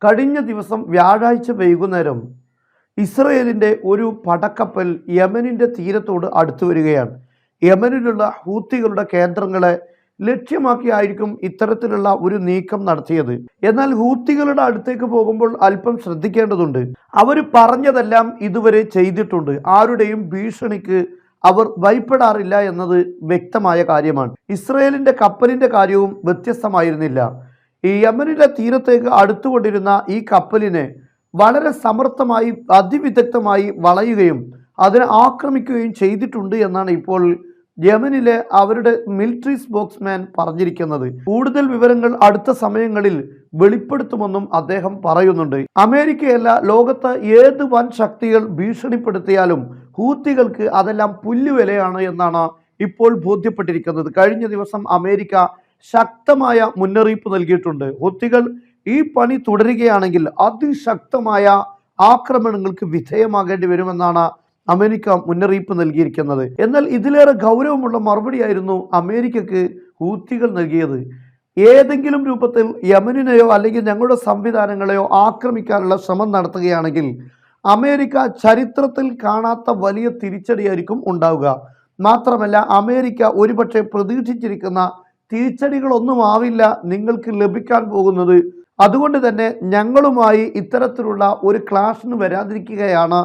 കഴിഞ്ഞ ദിവസം വ്യാഴാഴ്ച വൈകുന്നേരം ഇസ്രയേലിൻ്റെ ഒരു പടക്കപ്പൽ യമനിൻ്റെ തീരത്തോട് അടുത്തു വരികയാണ്. യമനിലുള്ള ഹൂത്തികളുടെ കേന്ദ്രങ്ങളെ ലക്ഷ്യമാക്കിയായിരിക്കും ഇത്തരത്തിലുള്ള ഒരു നീക്കം നടത്തിയത്. എന്നാൽ ഹൂത്തികളുടെ അടുത്തേക്ക് പോകുമ്പോൾ അല്പം ശ്രദ്ധിക്കേണ്ടതുണ്ട്. അവർ പറഞ്ഞതെല്ലാം ഇതുവരെ ചെയ്തിട്ടുണ്ട്. ആരുടെയും ഭീഷണിക്ക് അവർ ഭയപ്പെടാറില്ല എന്നത് വ്യക്തമായ കാര്യമാണ്. ഇസ്രയേലിൻ്റെ കപ്പലിൻ്റെ കാര്യവും വ്യത്യസ്തമായിരുന്നില്ല. ഈ യമനിലെ തീരത്തേക്ക് അടുത്തുകൊണ്ടിരുന്ന ഈ കപ്പലിനെ വളരെ സമർത്ഥമായി അതിവിദഗ്ധമായി വളയുകയും അതിനെ ആക്രമിക്കുകയും ചെയ്തിട്ടുണ്ട് എന്നാണ് ഇപ്പോൾ യമനിലെ അവരുടെ മിലിറ്ററി സ്പോക്സ്മാൻ പറഞ്ഞിരിക്കുന്നത്. കൂടുതൽ വിവരങ്ങൾ അടുത്ത സമയങ്ങളിൽ വെളിപ്പെടുത്തുമെന്നും അദ്ദേഹം പറയുന്നുണ്ട്. അമേരിക്കയല്ല, ലോകത്ത് ഏത് വൻ ശക്തികൾ ഭീഷണിപ്പെടുത്തിയാലും ഹൂത്തികൾക്ക് അതെല്ലാം പുല്ലുവിലയാണ് എന്നാണ് ഇപ്പോൾ ബോധ്യപ്പെട്ടിരിക്കുന്നത്. കഴിഞ്ഞ ദിവസം അമേരിക്ക ശക്തമായ മുന്നറിയിപ്പ് നൽകിയിട്ടുണ്ട്. ഹൂത്തികൾ ഈ പണി തുടരുകയാണെങ്കിൽ അതിശക്തമായ ആക്രമണങ്ങൾക്ക് വിധേയമാകേണ്ടി വരുമെന്നാണ് അമേരിക്ക മുന്നറിയിപ്പ് നൽകിയിരിക്കുന്നത്. എന്നാൽ ഇതിലേറെ ഗൗരവമുള്ള മറുപടിയായിരുന്നു അമേരിക്കക്ക് ഹൂത്തികൾ നൽകിയത്. ഏതെങ്കിലും രൂപത്തിൽ യമനിനെയോ അല്ലെങ്കിൽ ഞങ്ങളുടെ സംവിധാനങ്ങളെയോ ആക്രമിക്കാനുള്ള ശ്രമം നടത്തുകയാണെങ്കിൽ അമേരിക്ക ചരിത്രത്തിൽ കാണാത്ത വലിയ തിരിച്ചടിയായിരിക്കും ഉണ്ടാവുക. മാത്രമല്ല, അമേരിക്ക ഒരുപക്ഷെ പ്രതീക്ഷിച്ചിരിക്കുന്ന തിരിച്ചടികളൊന്നും ആവില്ല നിങ്ങൾക്ക് ലഭിക്കാൻ പോകുന്നത്. അതുകൊണ്ട് തന്നെ ഞങ്ങളുമായി ഇത്തരത്തിലുള്ള ഒരു ക്ലാഷിന് വരാതിരിക്കുകയാണ്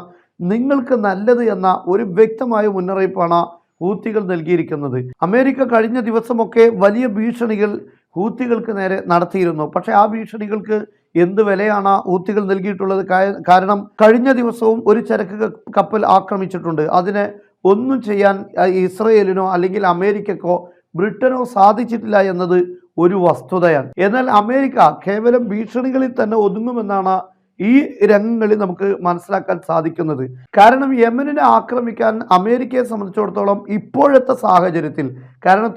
നിങ്ങൾക്ക് നല്ലത് എന്ന ഒരു വ്യക്തമായ മുന്നറിയിപ്പാണ് ഹൂത്തികൾ നൽകിയിരിക്കുന്നത്. അമേരിക്ക കഴിഞ്ഞ ദിവസമൊക്കെ വലിയ ഭീഷണികൾ ഹൂത്തികൾക്ക് നേരെ നടത്തിയിരുന്നു. പക്ഷേ ആ ഭീഷണികൾക്ക് എന്ത് വിലയാണ് ഹൂത്തികൾ നൽകിയിട്ടുള്ളത്? കാരണം കഴിഞ്ഞ ദിവസവും ഒരു ചരക്ക് കപ്പൽ ആക്രമിച്ചിട്ടുണ്ട്. അതിനെ ഒന്നും ചെയ്യാൻ ഇസ്രയേലിനോ അല്ലെങ്കിൽ അമേരിക്കക്കോ ബ്രിട്ടനോ സാധിച്ചിട്ടില്ല എന്നത് ഒരു വസ്തുതയാണ്. എന്നാൽ അമേരിക്ക കേവലം ഭീഷണികളിൽ തന്നെ ഒതുങ്ങുമെന്നാണ് ഈ രംഗങ്ങളിൽ നമുക്ക് മനസ്സിലാക്കാൻ സാധിക്കുന്നത്. കാരണം യമനിനെ ആക്രമിക്കാൻ അമേരിക്കയെ സംബന്ധിച്ചിടത്തോളം ഇപ്പോഴത്തെ സാഹചര്യത്തിൽ, കാരണം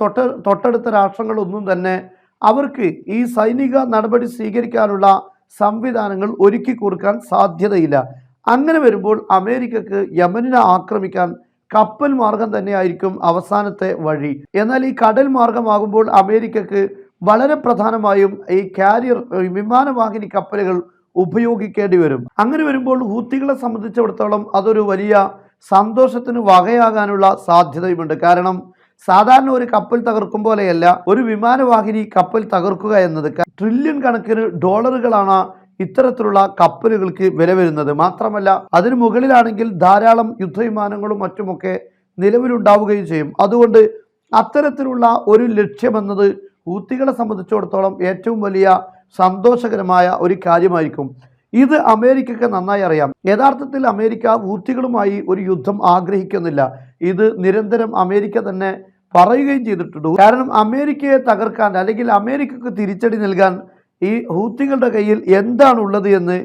തൊട്ടടുത്ത രാഷ്ട്രങ്ങളൊന്നും തന്നെ അവർക്ക് ഈ സൈനിക നടപടി സ്വീകരിക്കാനുള്ള സംവിധാനങ്ങൾ ഒരുക്കി കൊടുക്കാൻ സാധ്യതയില്ല. അങ്ങനെ വരുമ്പോൾ അമേരിക്കക്ക് യമനിനെ ആക്രമിക്കാൻ കപ്പൽ മാർഗം തന്നെയായിരിക്കും അവസാനത്തെ വഴി. എന്നാൽ ഈ കടൽ മാർഗമാകുമ്പോൾ അമേരിക്കക്ക് വളരെ പ്രധാനമായും ഈ കാരിയർ വിമാനവാഹിനി കപ്പലുകൾ ഉപയോഗിക്കേണ്ടി വരും. അങ്ങനെ വരുമ്പോൾ ഹൂത്തികളെ സംബന്ധിച്ചിടത്തോളം അതൊരു വലിയ സന്തോഷത്തിന് വകയാകാനുള്ള സാധ്യതയുമുണ്ട്. കാരണം സാധാരണ ഒരു കപ്പൽ തകർക്കും പോലെയല്ല ഒരു വിമാനവാഹിനി കപ്പൽ തകർക്കുക എന്നത്. ട്രില്യൺ കണക്കിന് ഡോളറുകളാണ് ഇത്തരത്തിലുള്ള കപ്പലുകൾക്ക് വില വരുന്നത്. മാത്രമല്ല, അതിനു മുകളിലാണെങ്കിൽ ധാരാളം യുദ്ധവിമാനങ്ങളും മറ്റുമൊക്കെ നിലവിലുണ്ടാവുകയും ചെയ്യും. അതുകൊണ്ട് അത്തരത്തിലുള്ള ഒരു ലക്ഷ്യമെന്നത് ഹൂത്തികളെ സംബന്ധിച്ചിടത്തോളം ഏറ്റവും വലിയ സന്തോഷകരമായ ഒരു കാര്യമായിരിക്കും. ഇത് അമേരിക്കക്ക് നന്നായി അറിയാം. യഥാർത്ഥത്തിൽ അമേരിക്ക ഹൂത്തികളുമായി ഒരു യുദ്ധം ആഗ്രഹിക്കുന്നില്ല. ഇത് നിരന്തരം അമേരിക്ക തന്നെ പറയുകയും ചെയ്തിട്ടുണ്ട്. കാരണം അമേരിക്കയെ തകർക്കാൻ അല്ലെങ്കിൽ അമേരിക്കക്ക് തിരിച്ചടി നൽകാൻ ഈ ഹൂത്തികളുടെ കയ്യിൽ എന്താണുള്ളത് എന്ന്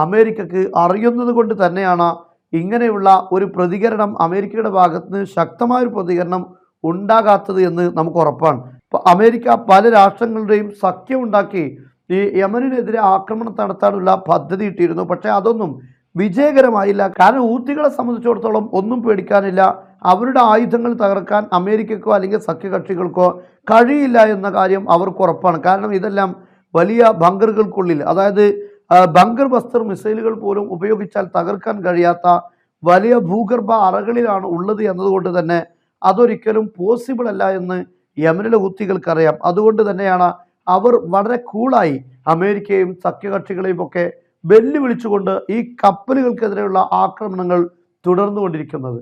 അമേരിക്കക്ക് അറിയുന്നത് കൊണ്ട് തന്നെയാണ് ഇങ്ങനെയുള്ള ഒരു പ്രതികരണം അമേരിക്കയുടെ ഭാഗത്ത് നിന്ന് ശക്തമായൊരു പ്രതികരണം ഉണ്ടാകാത്തത് എന്ന് നമുക്ക് ഉറപ്പാണ്. അമേരിക്ക പല രാഷ്ട്രങ്ങളുടെയും സഖ്യമുണ്ടാക്കി ഈ യമനിനെതിരെ ആക്രമണം നടത്താനുള്ള പദ്ധതി ഇട്ടിരുന്നു. പക്ഷേ അതൊന്നും വിജയകരമായില്ല. കാരണം ഹൂത്തികളെ സംബന്ധിച്ചിടത്തോളം ഒന്നും പേടിക്കാനില്ല. അവരുടെ ആയുധങ്ങൾ തകർക്കാൻ അമേരിക്കക്കോ അല്ലെങ്കിൽ സഖ്യകക്ഷികൾക്കോ കഴിയില്ല എന്ന കാര്യം അവർക്ക് ഉറപ്പാണ്. കാരണം ഇതെല്ലാം വലിയ ബങ്കറുകൾക്കുള്ളിൽ, അതായത് ബങ്കർ ബസ്റ്റർ മിസൈലുകൾ പോലും ഉപയോഗിച്ചാൽ തകർക്കാൻ കഴിയാത്ത വലിയ ഭൂഗർഭ അറകളിലാണ് ഉള്ളത് എന്നതുകൊണ്ട് തന്നെ അതൊരിക്കലും പോസിബിൾ അല്ല എന്ന് യമനിലെ ഹൂത്തികൾക്കറിയാം. അതുകൊണ്ട് തന്നെയാണ് അവർ വളരെ കൂളായി അമേരിക്കയും സഖ്യകക്ഷികളെയും ഒക്കെ വെല്ലുവിളിച്ചുകൊണ്ട് ഈ കപ്പലുകൾക്കെതിരെയുള്ള ആക്രമണങ്ങൾ തുടർന്നുകൊണ്ടിരിക്കുന്നത്.